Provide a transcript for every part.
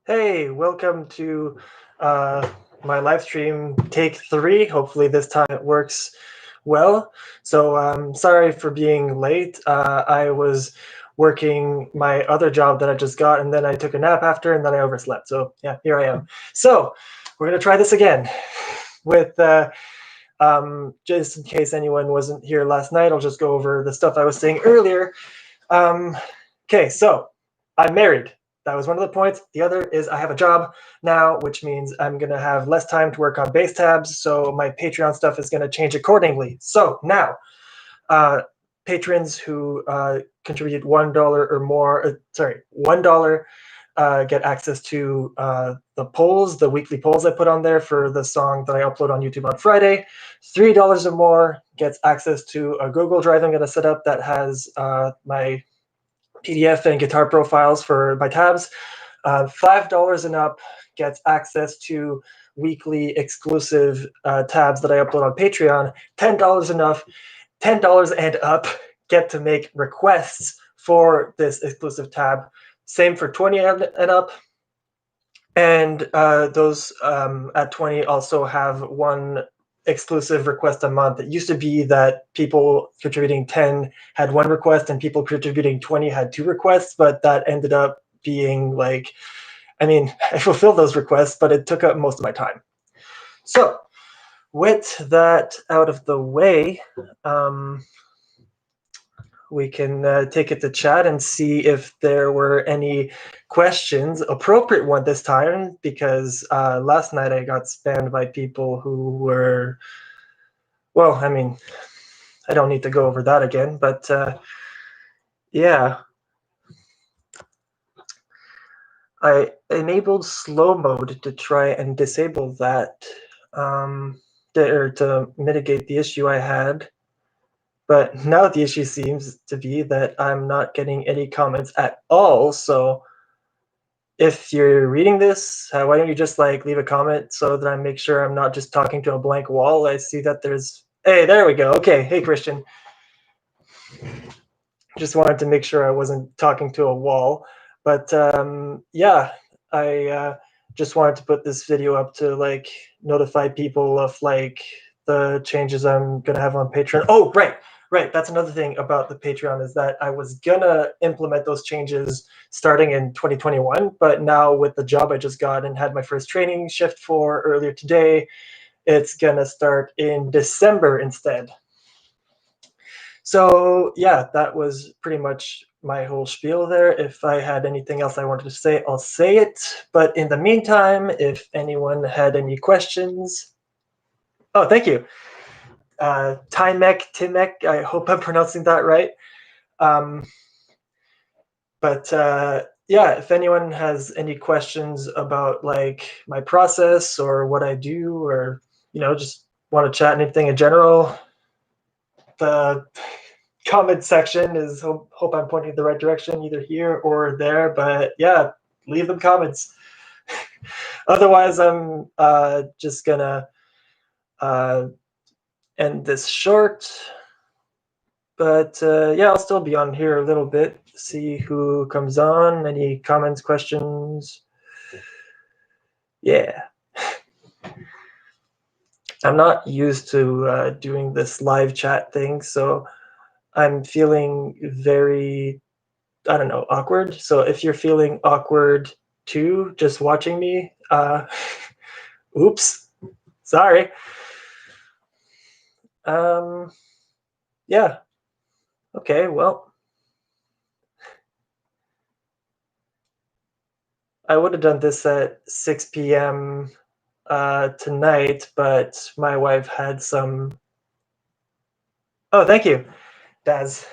Hey, welcome to my live stream take 3. Hopefully this time it works well. So sorry for being late. I was working my other job that I just got, and then I took a nap after, and then I overslept. So yeah, here I am. So we're gonna try this again with just in case anyone wasn't here last night, I'll just go over the stuff I was saying earlier. Okay, so I'm married. That was one of the points. The other is I have a job now, which means I'm going to have less time to work on base tabs. So my Patreon stuff is going to change accordingly. So now, patrons who contribute $1 or more, $1 get access to the polls, the weekly polls I put on there for the song that I upload on YouTube on Friday. $3 or more gets access to a Google Drive I'm going to set up that has my PDF and guitar profiles for my tabs. $5 and up gets access to weekly exclusive tabs that I upload on Patreon. $10 and up get to make requests for this exclusive tab. Same for 20 and up. And those at 20 also have one exclusive request a month. It used to be that people contributing 10 had one request and people contributing 20 had 2 requests, but that ended up being like, I mean, I fulfilled those requests, but it took up most of my time. So with that out of the way, we can take it to chat and see if there were any questions. Appropriate one this time, because last night I got spammed by people who were, well, I mean, I don't need to go over that again, but yeah. I enabled slow mode to try and disable that, or to mitigate the issue I had. But now the issue seems to be that I'm not getting any comments at all. So if you're reading this, why don't you just like leave a comment so that I make sure I'm not just talking to a blank wall? I see that there's, hey, there we go. Okay, hey, Christian. Just wanted to make sure I wasn't talking to a wall. But yeah, I just wanted to put this video up to like notify people of like the changes I'm gonna have on Patreon. Oh, right. That's another thing about the Patreon is that I was gonna implement those changes starting in 2021, but now with the job I just got and had my first training shift for earlier today, it's gonna start in December instead. So yeah, that was pretty much my whole spiel there. If I had anything else I wanted to say, I'll say it. But in the meantime, if anyone had any questions. Oh, thank you. Timek, I hope I'm pronouncing that right. But yeah, if anyone has any questions about like my process or what I do, or just want to chat anything in general, the comment section is hope I'm pointing in the right direction, either here or there. But yeah, leave them comments. Otherwise, I'm just gonna end this short. But yeah, I'll still be on here a little bit, see who comes on, any comments, questions. Yeah. I'm not used to doing this live chat thing, so I'm feeling very, I don't know, awkward. So if you're feeling awkward too, just watching me, oops, sorry. Yeah. Okay, well, I would have done this at 6 p.m. Tonight, but my wife had some. Oh, thank you, Daz.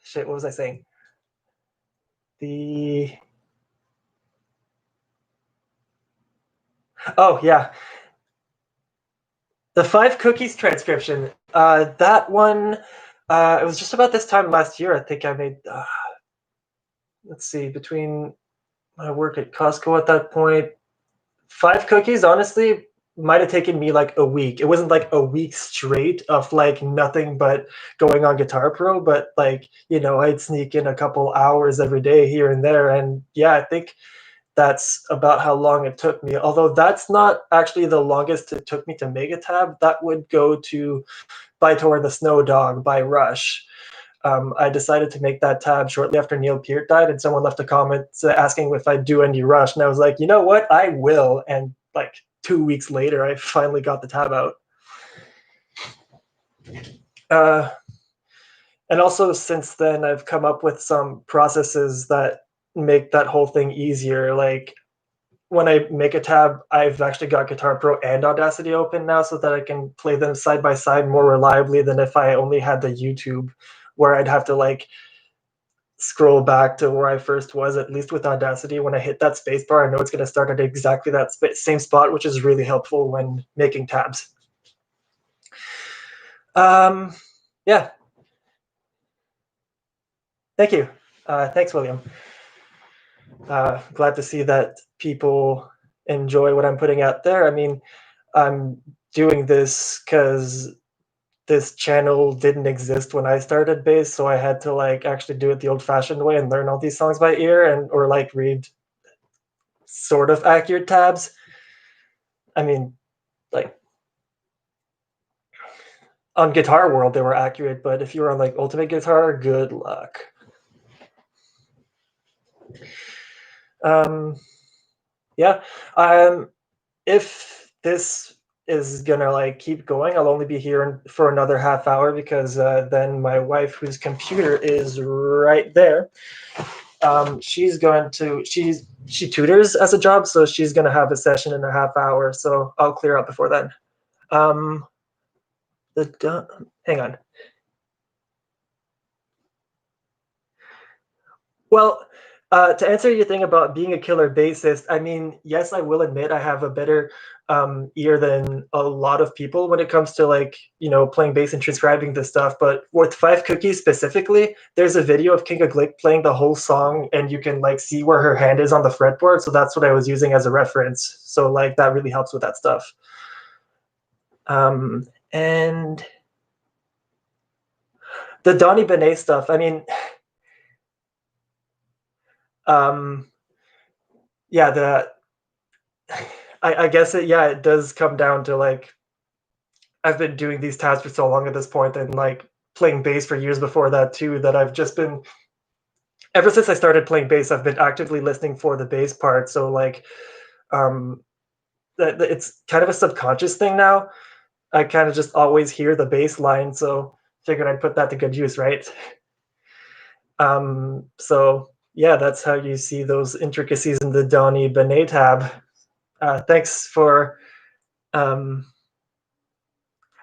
Shit, what was I saying? Oh yeah, the 5 cookies transcription. That one. It was just about this time last year. I think I made. Let's see, between my work at Costco at that point, 5 cookies honestly might have taken me like a week. It wasn't like a week straight of like nothing but going on Guitar Pro, but like, you know, I'd sneak in a couple hours every day here and there. And yeah, I think that's about how long it took me. Although that's not actually the longest it took me to make a tab. That would go to By Tor the Snow Dog by Rush. I decided to make that tab shortly after Neil Peart died, and someone left a comment asking if I'd do any Rush, and I was like, you know what, I will. And like 2 weeks later, I finally got the tab out. Uh, and also since then, I've come up with some processes that make that whole thing easier. Like when I make a tab, I've actually got Guitar Pro and Audacity open now so that I can play them side by side more reliably than if I only had the YouTube, where I'd have to like scroll back to where I first was. At least with Audacity, when I hit that space bar, I know it's going to start at exactly that same spot, which is really helpful when making tabs. Yeah. Thank you. Thanks, William. Glad to see that people enjoy what I'm putting out there. I mean, I'm doing this because this channel didn't exist when I started bass, so I had to like actually do it the old-fashioned way and learn all these songs by ear, and or like read sort of accurate tabs. I mean, like on Guitar World they were accurate, but if you were on like Ultimate Guitar, good luck. Yeah. If this is gonna like keep going, I'll only be here for another half hour because then my wife, whose computer is right there, she's going to she tutors as a job, so she's gonna have a session in a half hour. So I'll clear up before then. Um, hang on. Well, to answer your thing about being a killer bassist, I mean, yes, I will admit I have a better ear than a lot of people when it comes to like, you know, playing bass and transcribing this stuff. But with Five Cookies specifically, there's a video of Kinga Glick playing the whole song, and you can like see where her hand is on the fretboard. So that's what I was using as a reference. So like that really helps with that stuff. And the Donny Benet stuff, I mean, um, yeah, I guess it does come down to like I've been doing these tabs for so long at this point, and like playing bass for years before that too, that I've just been ever since I started playing bass, I've been actively listening for the bass part. So like um it's kind of a subconscious thing now. I kind of just always hear the bass line, so figured I'd put that to good use, right? So yeah, that's how you see those intricacies in the Donny Benet tab. Thanks for I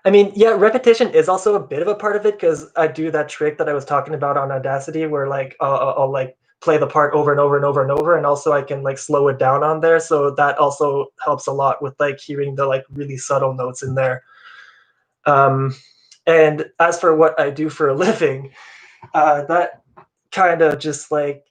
mean, yeah, repetition is also a bit of a part of it because I do that trick that I was talking about on Audacity, where like I'll like play the part over and over and over and over, and also I can like slow it down on there, so that also helps a lot with like hearing the like really subtle notes in there. Um, and as for what I do for a living, that kind of just like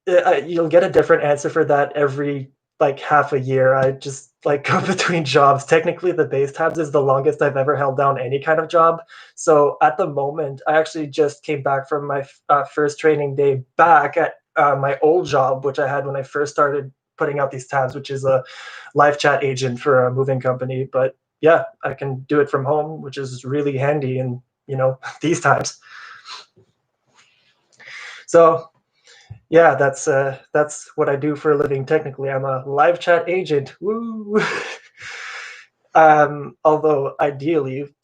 you'll get a different answer for that every like half a year. I just like go between jobs. Technically, the base tabs is the longest I've ever held down any kind of job. So at the moment, I actually just came back from my first training day back at my old job, which I had when I first started putting out these tabs, which is a live chat agent for a moving company. But yeah, I can do it from home, which is really handy in, you know, these times. So yeah, that's what I do for a living. Technically, I'm a live chat agent. Woo! Although ideally,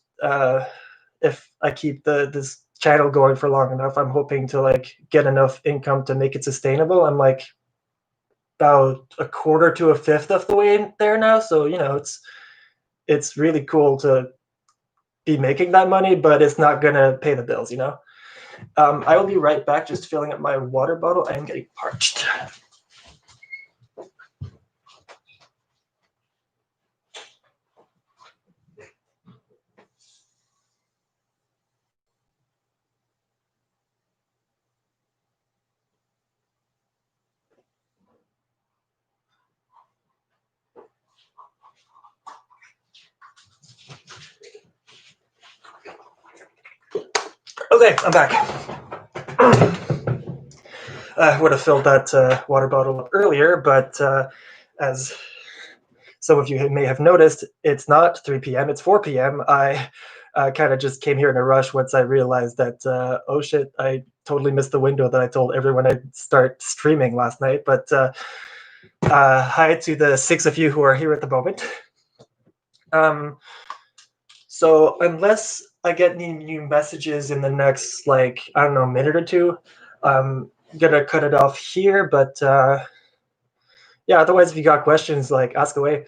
if I keep this channel going for long enough, I'm hoping to like get enough income to make it sustainable. I'm like about a quarter to a fifth of the way in there now, so you know it's really cool to be making that money, but it's not gonna pay the bills, you know. I will be right back, just filling up my water bottle. I am getting parched. Okay, I'm back. I would have filled that water bottle up earlier, but as some of you may have noticed, it's not 3 p.m., it's 4 p.m. I kind of just came here in a rush once I realized that, oh shit, I totally missed the window that I told everyone I'd start streaming last night. But hi to the 6 of you who are here at the moment. So unless I get any new messages in the next, like, I don't know, minute or two, I'm gonna cut it off here. But yeah, otherwise, if you got questions, like, ask away.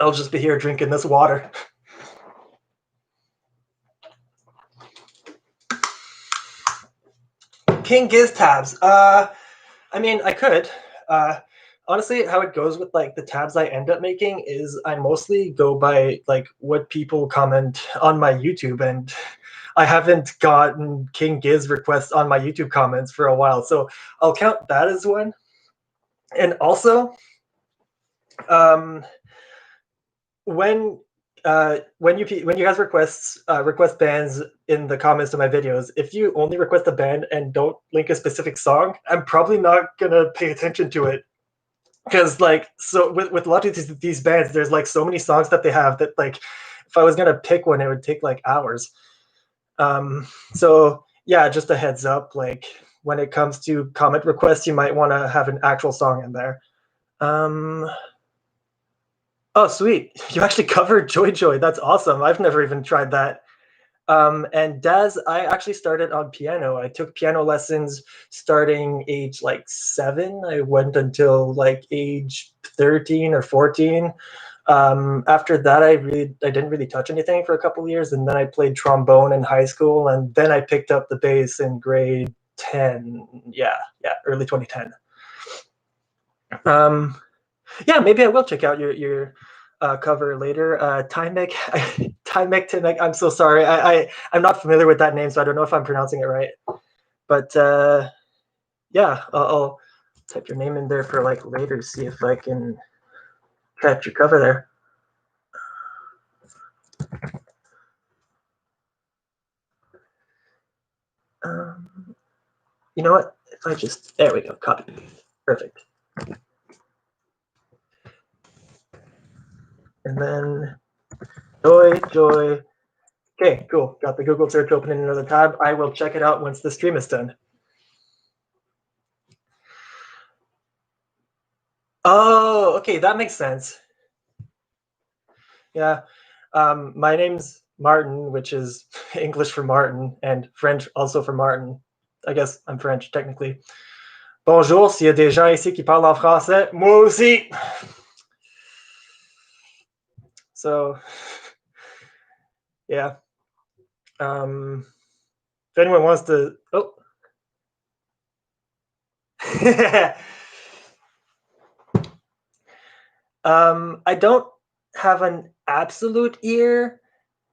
I'll just be here drinking this water. King Giz tabs. I mean, I could. Honestly, how it goes with like the tabs I end up making is I mostly go by like what people comment on my YouTube, and I haven't gotten King Giz requests on my YouTube comments for a while, so I'll count that as one. And also, um, when when you guys request bands in the comments to my videos, if you only request a band and don't link a specific song, I'm probably not gonna pay attention to it. Because like, so with a lot of these bands, there's like so many songs that they have that, like, if I was gonna pick one, it would take like hours. So yeah, just a heads up, like when it comes to comment requests, you might want to have an actual song in there. Oh, sweet. You actually covered Joy Joy. That's awesome. I've never even tried that. And Daz, I actually started on piano. I took piano lessons starting age like 7. I went until like age 13 or 14. After that, I didn't really touch anything for a couple of years, and then I played trombone in high school, and then I picked up the bass in grade 10. Yeah, early 2010. Yeah, maybe I will check out your cover later. Timek, Timek. I'm so sorry. I'm not familiar with that name, so I don't know if I'm pronouncing it right. But yeah, I'll type your name in there for like later. See if I can catch your cover there. You know what? If I just there we go. Copy. Perfect. And then Joy. Okay, cool. Got the Google search open in another tab. I will check it out once the stream is done. Oh, okay, that makes sense. Yeah. My name's Martin, which is English for Martin, and French also for Martin. I guess I'm French, technically. Bonjour, s'il y a des gens ici qui parlent en français, moi aussi. So, yeah. If anyone wants to, oh. I don't have an absolute ear.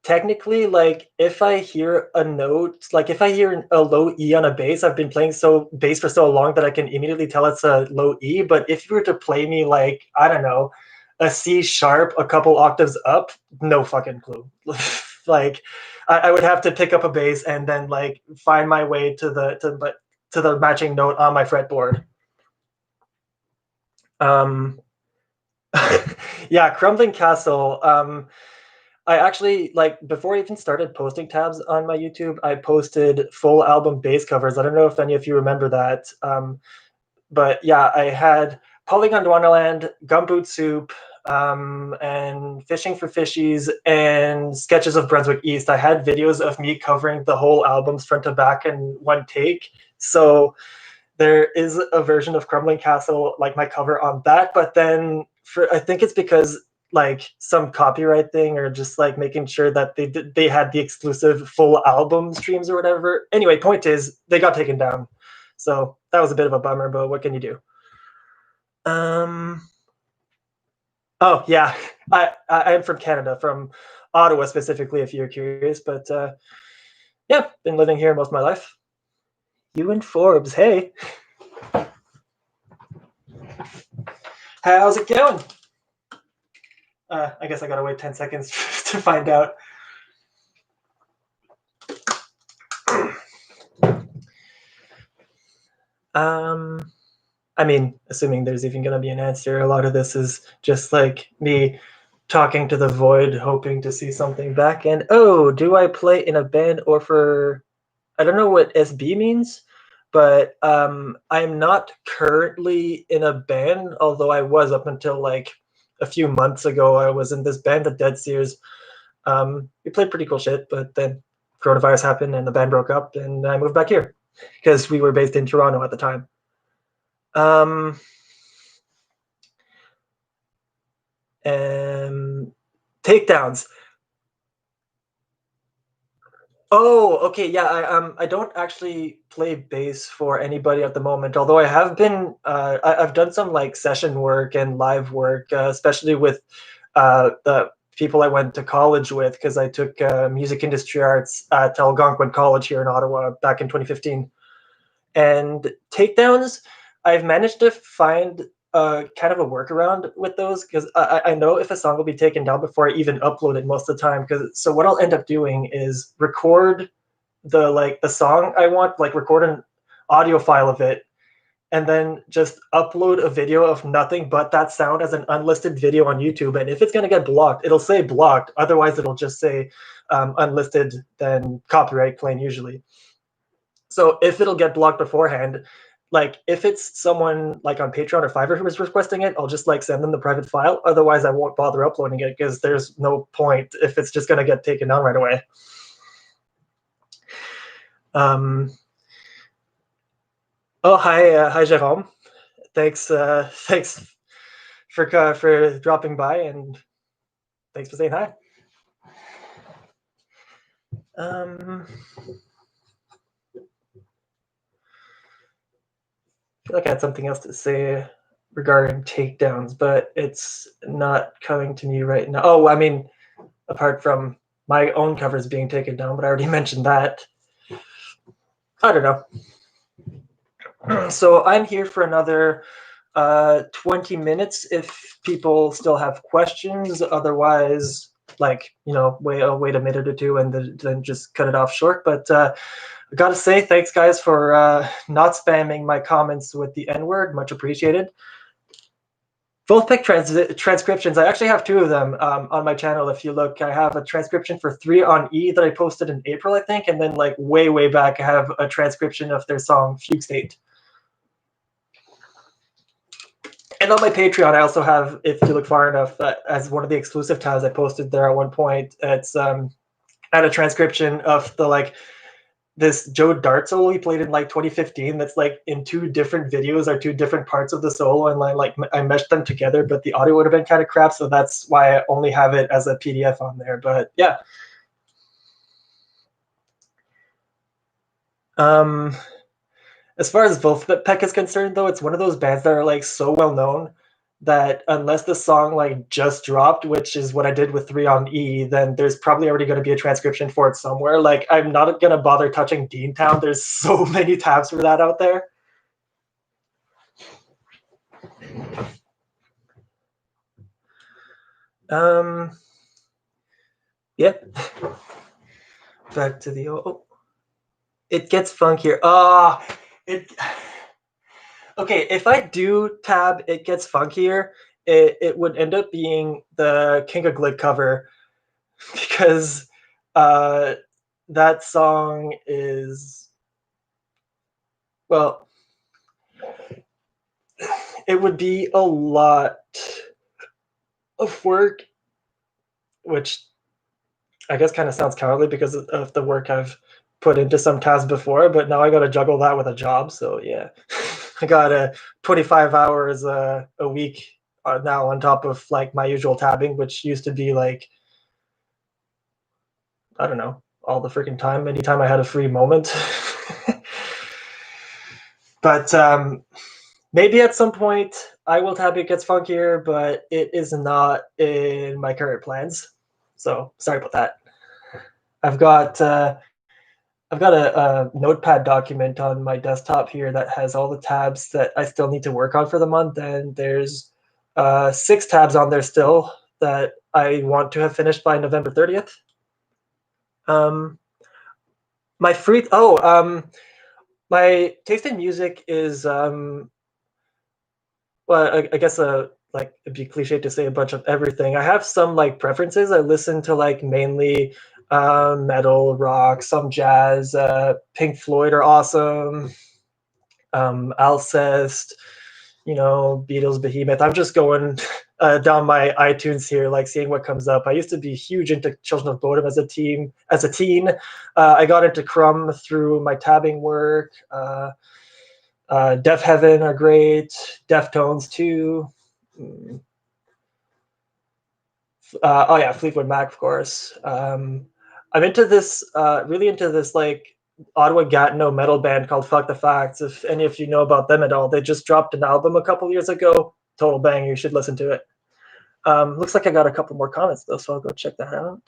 Technically, like if I hear a note, like if I hear a low E on a bass, I've been playing bass for so long that I can immediately tell it's a low E. But if you were to play me like, I don't know, a C sharp a couple octaves up, no fucking clue. Like I would have to pick up a bass and then like find my way to the matching note on my fretboard. Yeah, Crumbling Castle. I actually, like, before I even started posting tabs on my YouTube, I posted full album bass covers. I don't know if any of you remember that. But yeah, I had Polygon Wonderland, Gumboot Soup, and Fishing for Fishies, and Sketches of Brunswick East. I had videos of me covering the whole albums front to back in one take. So there is a version of Crumbling Castle, like my cover on that, but then I think it's because like some copyright thing or just like making sure that they had the exclusive full album streams or whatever. Anyway, point is they got taken down. So that was a bit of a bummer, but what can you do? Oh yeah, I'm from Canada, from Ottawa specifically, if you're curious. But yeah, been living here most of my life. You and Forbes, hey. How's it going? I guess I gotta wait 10 seconds to find out. I mean, assuming there's even going to be an answer, a lot of this is just like me talking to the void, hoping to see something back. And oh, do I play in a band or for? I don't know what SB means, but I'm not currently in a band, although I was up until like a few months ago. I was in this band, the Dead Sears. We played pretty cool shit, but then coronavirus happened and the band broke up, and I moved back here because we were based in Toronto at the time. Um, and takedowns. Oh, okay, yeah. I don't actually play bass for anybody at the moment. Although I have been, I've done some like session work and live work, especially with the people I went to college with, because I took music industry arts at Algonquin College here in Ottawa back in 2015. And takedowns, I've managed to find kind of a workaround with those because I know if a song will be taken down before I even upload it most of the time. Because so what I'll end up doing is record the song I want, like record an audio file of it, and then just upload a video of nothing but that sound as an unlisted video on YouTube. And if it's gonna get blocked, it'll say blocked. Otherwise, it'll just say unlisted, then copyright claim usually. So if it'll get blocked beforehand, like if it's someone like on Patreon or Fiverr who is requesting it, I'll just like send them the private file. Otherwise, I won't bother uploading it because there's no point if it's just gonna get taken down right away. Um, oh, hi, Jerome. Thanks for dropping by, and thanks for saying hi. Um, I feel like I had something else to say regarding takedowns, but it's not coming to me right now. Oh, I mean, apart from my own covers being taken down, but I already mentioned that. I don't know. So I'm here for another 20 minutes if people still have questions. Otherwise, like, I'll wait a minute or two and then just cut it off short. But I gotta say, thanks guys for not spamming my comments with the N-word. Much appreciated. Both pick transcriptions. I actually have two of them on my channel. If you look, I have a transcription for 3 on E that I posted in April, I think, and then like way back, I have a transcription of their song Fugue State. And on my Patreon, I also have, if you look far enough, as one of the exclusive tabs I posted there at one point, it's at a transcription of the like this Joe Dart solo he played in like 2015. That's like in 2 different videos or 2 different parts of the solo, and I meshed them together, but the audio would have been kind of crap, so that's why I only have it as a PDF on there. But yeah. As far as Wolfpack is concerned, though, it's one of those bands that are like so well known that unless the song like just dropped, which is what I did with 3 on E, then there's probably already going to be a transcription for it somewhere. Like I'm not going to bother touching Deantown. There's so many tabs for that out there. Yep. Back to the it gets funkier. Okay, if I do tab It Gets Funkier, it would end up being the King of Glid cover because that song is, well, it would be a lot of work, which I guess kind of sounds cowardly because of the work I've put into some tabs before, but now I got to juggle that with a job. So yeah, I got 25 hours a week now on top of like my usual tabbing, which used to be like, I don't know, all the freaking time, anytime I had a free moment. But maybe at some point I will tab It Gets Funkier, but it is not in my current plans. So sorry about that. I've got a notepad document on my desktop here that has all the tabs that I still need to work on for the month, and there's 6 tabs on there still that I want to have finished by November 30th. My free My taste in music is well, I guess like it'd be cliche to say a bunch of everything. I have some like preferences. I listen to like mainly metal, rock, some jazz. Pink Floyd are awesome. Alcest, Beatles, Behemoth. I'm just going down my iTunes here, like seeing what comes up. I used to be huge into Children of Bodom as a teen. I got into Crumb through my tabbing work. Deaf Heaven are great. Deftones too. Oh yeah, Fleetwood Mac, of course. I'm into this, really into this like Ottawa Gatineau metal band called Fuck the Facts. If any of you know about them at all, they just dropped an album a couple years ago. Total bang! You should listen to it. Looks like I got a couple more comments though, so I'll go check that out.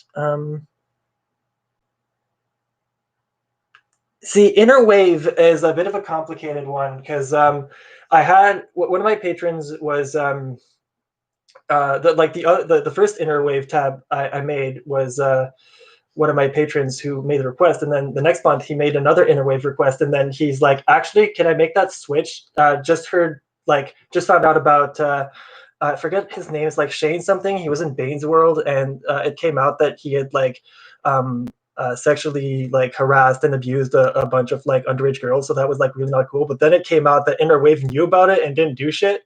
See, Inner Wave is a bit of a complicated one because I had one of my patrons was the first Inner Wave tab I made was one of my patrons who made the request, and then the next month he made another Inner Wave request, and then he's like, actually, can I make that switch? Just found out about I forget his name. It's like Shane something. He was in Bane's World, and it came out that he had sexually like harassed and abused a bunch of like underage girls. So that was like really not cool. But then it came out that Inner Wave knew about it and didn't do shit.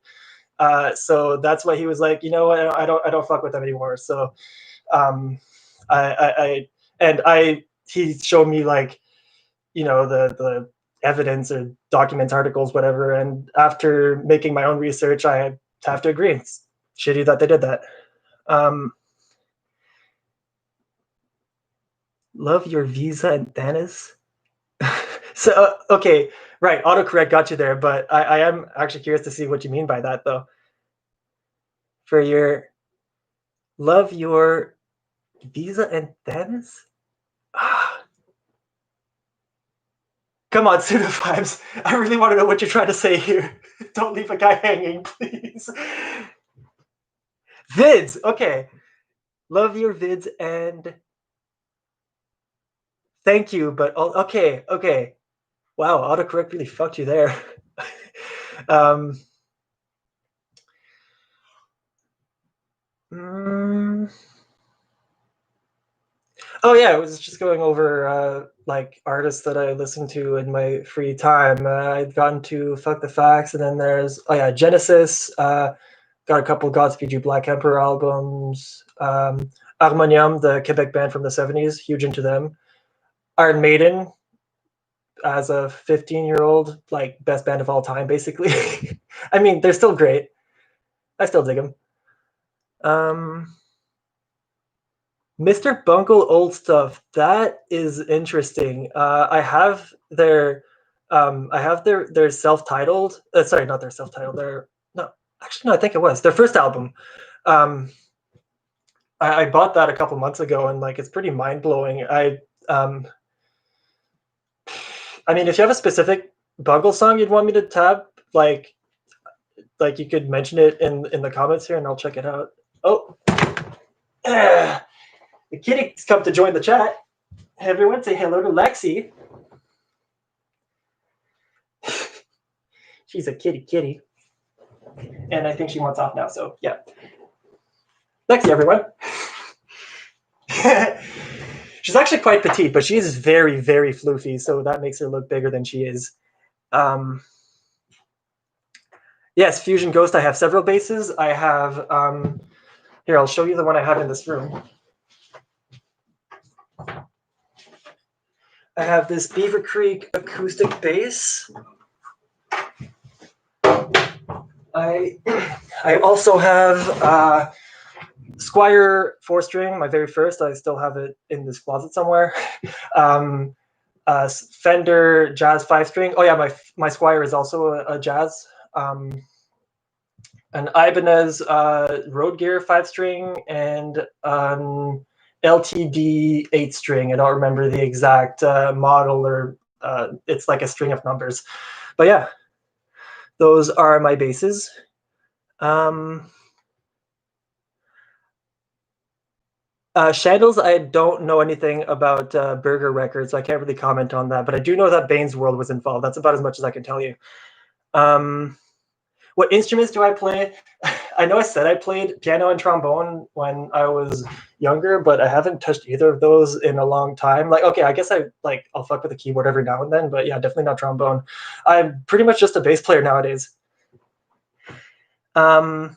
So that's why he was like, you know what, I don't fuck with them anymore. So um, he showed me like, the evidence or documents, articles, whatever. And after making my own research, I have to agree. It's shitty that they did that. Love your visa and Thanos. So okay, right, autocorrect got you there, but I am actually curious to see what you mean by that though. For your love your visa and Thanos? Come on, pseudo-vibes. I really want to know what you're trying to say here. Don't leave a guy hanging, please. Vids, okay. Love your vids and thank you, but okay. Wow, autocorrect really fucked you there. um, Oh yeah, I was just going over like artists that I listen to in my free time. I'd gotten to Fuck the Facts, and then there's Genesis. Got a couple Godspeed You Black Emperor albums. Harmonium, the Quebec band from the '70s, huge into them. Iron Maiden, as a 15-year-old, like best band of all time, basically. I mean, they're still great. I still dig them. Mr. Bungle old stuff. That is interesting. I have their self-titled. Sorry, not their self-titled. Their no, actually no, I think it was their first album. Um, I bought that a couple months ago, and like it's pretty mind blowing. I mean, if you have a specific Bungle song you'd want me to tab, like you could mention it in the comments here, and I'll check it out. Oh. The kitty's come to join the chat. Hey, everyone, say hello to Lexi. She's a kitty. And I think she wants off now, so yeah. Lexi, everyone. She's actually quite petite, but she is very, very floofy, so that makes her look bigger than she is. Yes, Fusion Ghost, I have several bases. I have, here, I'll show you the one I have in this room. I have this Beaver Creek acoustic bass. I also have Squire 4-string, my very first. I still have it in this closet somewhere. Fender Jazz 5-string. Oh yeah, my Squire is also a Jazz. An Ibanez Road Gear 5-string and LTD 8-string. I don't remember the exact model, or it's like a string of numbers. But yeah, those are my basses. Shandles, I don't know anything about Burger Records, so I can't really comment on that. But I do know that Bane's World was involved. That's about as much as I can tell you. What instruments do I play? I know I said I played piano and trombone when I was younger, but I haven't touched either of those in a long time. Like, okay, I guess I'll fuck with the keyboard every now and then, but yeah, definitely not trombone. I'm pretty much just a bass player nowadays. What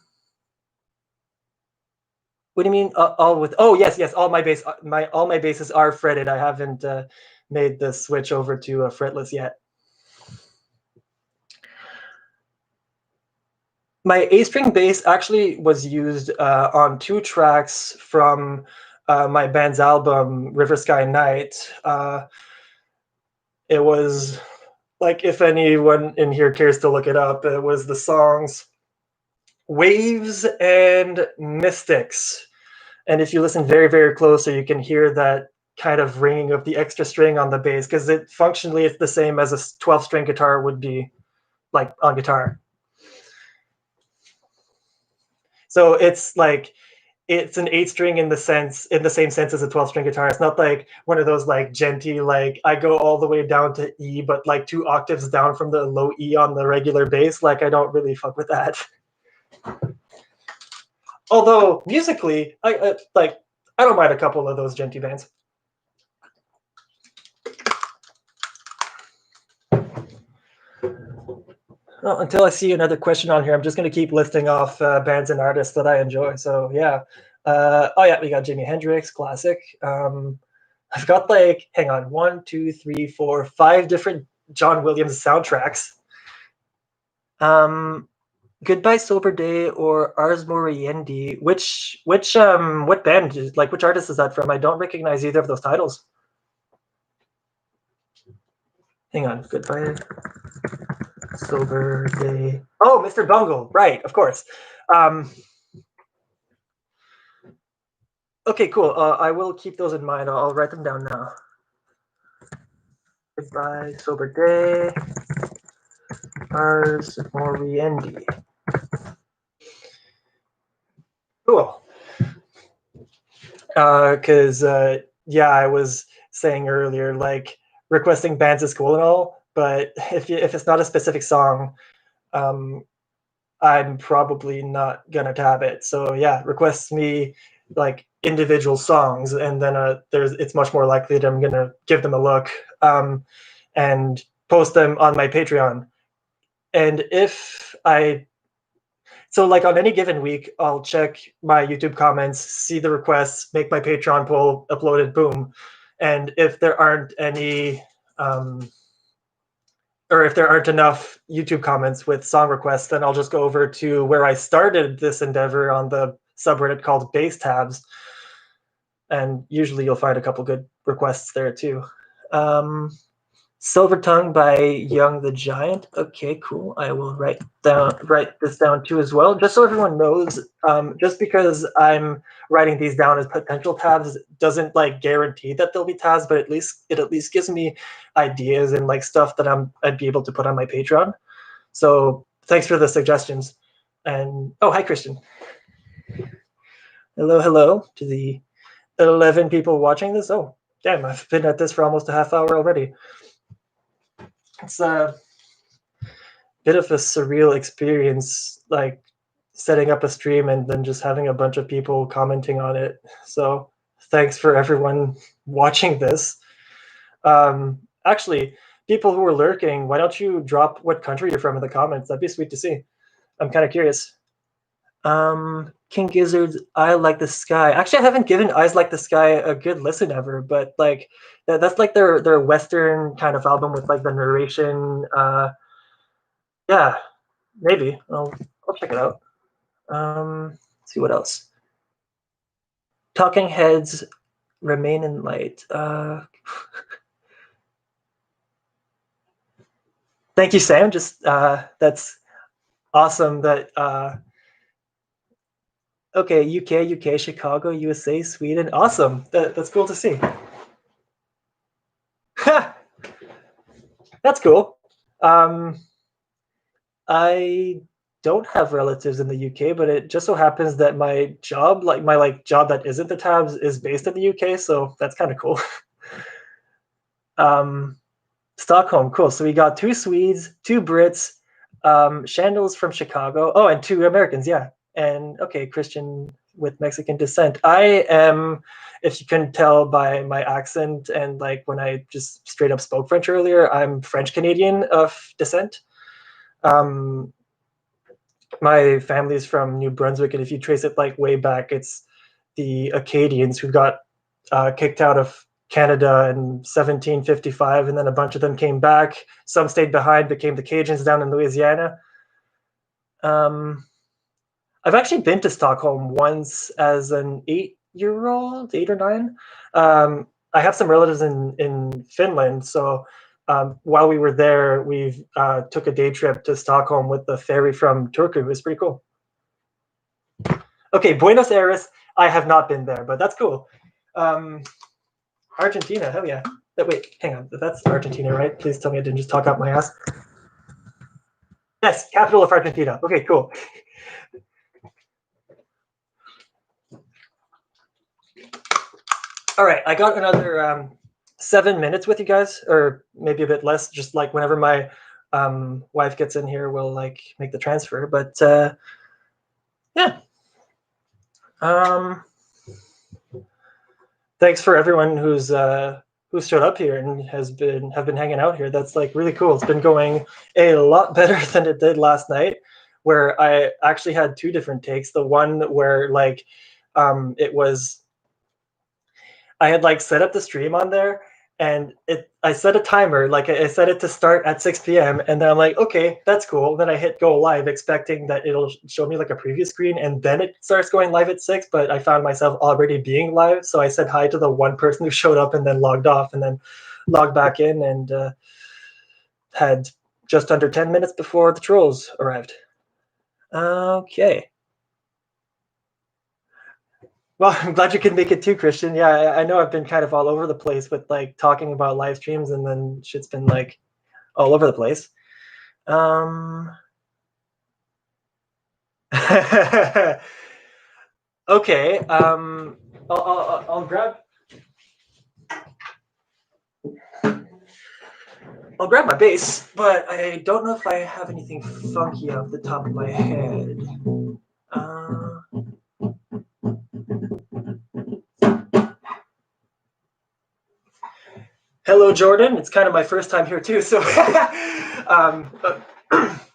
do you mean all with? Oh yes, yes. All my basses are fretted. I haven't made the switch over to fretless yet. My A-string bass actually was used on 2 tracks from my band's album River Sky Night. It was like, if anyone in here cares to look it up, it was the songs Waves and Mystics. And if you listen very, very closely, you can hear that kind of ringing of the extra string on the bass, because it functionally it's the same as a 12-string guitar would be like on guitar. So it's like it's an 8-string in the same sense as a 12-string guitar. It's not like one of those like genty, like I go all the way down to E, but like 2 octaves down from the low E on the regular bass. Like, I don't really fuck with that. Although musically, I don't mind a couple of those genty bands. Well, until I see another question on here, I'm just going to keep listing off bands and artists that I enjoy. So yeah. Oh yeah, we got Jimi Hendrix, classic. I've got like, hang on, 1, 2, 3, 4, 5 different John Williams soundtracks. Goodbye Sober Day or Ars Moriendi. What band, like which artist is that from? I don't recognize either of those titles. Hang on, Goodbye Sober Day. Oh, Mr. Bungle, right, of course. Okay, cool. I will keep those in mind. I'll write them down now. Goodbye Sober Day, Ars Moriendi. Cool. Because yeah, I was saying earlier, like requesting bands at school and all, but if it's not a specific song, I'm probably not gonna tab it. So yeah, request me like individual songs, and then it's much more likely that I'm gonna give them a look and post them on my Patreon. And so like on any given week, I'll check my YouTube comments, see the requests, make my Patreon poll, upload it, boom. And if there aren't any, or if there aren't enough YouTube comments with song requests, then I'll just go over to where I started this endeavor on the subreddit called Bass Tabs. And usually you'll find a couple good requests there too. Silver Tongue by Young the Giant. Okay, cool. I will write this down too as well, just so everyone knows. Just because I'm writing these down as potential tabs doesn't like guarantee that they'll be tabs, but it at least gives me ideas and like stuff that I'd be able to put on my Patreon. So thanks for the suggestions. And oh, hi Christian. Hello to the 11 people watching this. Oh, damn, I've been at this for almost a half hour already. It's a bit of a surreal experience, like setting up a stream and then just having a bunch of people commenting on it. So thanks for everyone watching this. Actually, people who are lurking, why don't you drop what country you're from in the comments? That'd be sweet to see. I'm kind of curious. King Gizzard's I Like the Sky. Actually, I haven't given Eyes Like the Sky a good listen ever, but like that's like their Western kind of album with like the narration. Yeah, maybe. I'll check it out. Let's see what else. Talking Heads, Remain in Light. Thank you, Sam. Just that's awesome that okay, UK, Chicago, USA, Sweden. Awesome. That's cool to see. That's cool. I don't have relatives in the UK, but it just so happens that my job, like my job that isn't the tabs, is based in the UK, so that's kind of cool. Stockholm, cool. So we got 2 Swedes, 2 Brits, Shandles from Chicago. Oh, and 2 Americans, yeah. And okay, Christian with Mexican descent. I am, if you can tell by my accent and like when I just straight up spoke French earlier, I'm French Canadian of descent. My family's from New Brunswick, and if you trace it like way back, it's the Acadians who got kicked out of Canada in 1755, and then a bunch of them came back. Some stayed behind, became the Cajuns down in Louisiana. I've actually been to Stockholm once as an 8-year-old, 8 or 9. I have some relatives in Finland, so while we were there, we took a day trip to Stockholm with the ferry from Turku. It was pretty cool. Okay, Buenos Aires, I have not been there, but that's cool. Argentina, hell yeah. Wait, hang on, that's Argentina, right? Please tell me I didn't just talk out my ass. Yes, capital of Argentina. Okay, cool. All right, I got another 7 minutes with you guys, or maybe a bit less, just like whenever my wife gets in here, we'll like make the transfer. But yeah. Thanks for everyone who's showed up here and have been hanging out here. That's like really cool. It's been going a lot better than it did last night, where I actually had 2 different takes. The one where like it was, I had like set up the stream on there, and I set a timer, like I set it to start at 6 p.m. and then I'm like, okay, that's cool. Then I hit go live, expecting that it'll show me like a preview screen, and then it starts going live at 6. But I found myself already being live, so I said hi to the one person who showed up and then logged off, and then logged back in, and had just under 10 minutes before the trolls arrived. Okay. Well, I'm glad you can make it too, Christian. Yeah, I know I've been kind of all over the place with like talking about live streams, and then shit's been like all over the place. Okay. I'll grab my bass, but I don't know if I have anything funky off the top of my head. Hello, Jordan. It's kind of my first time here too, so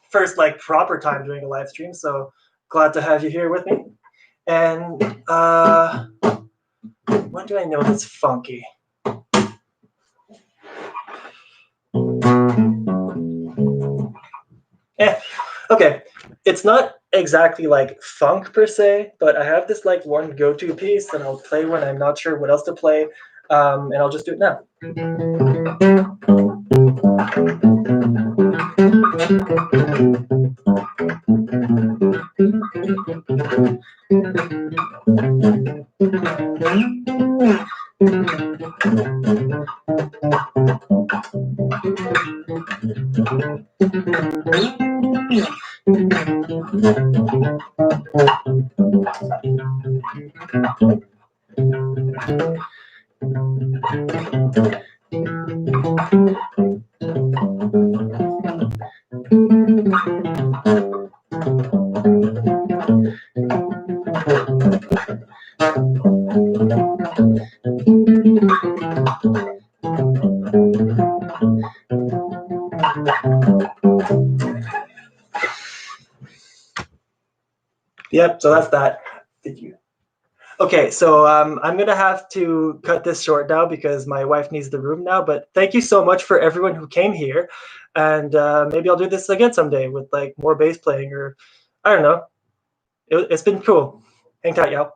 first like proper time doing a live stream. So glad to have you here with me. And when do I know that's funky? Okay. It's not exactly like funk per se, but I have this like one go-to piece that I'll play when I'm not sure what else to play, and I'll just do it now. Yep, so that's that. Did you? Okay, so I'm going to have to cut this short now because my wife needs the room now. But thank you so much for everyone who came here. And maybe I'll do this again someday with like more bass playing, or I don't know. It's been cool. Hang tight, y'all.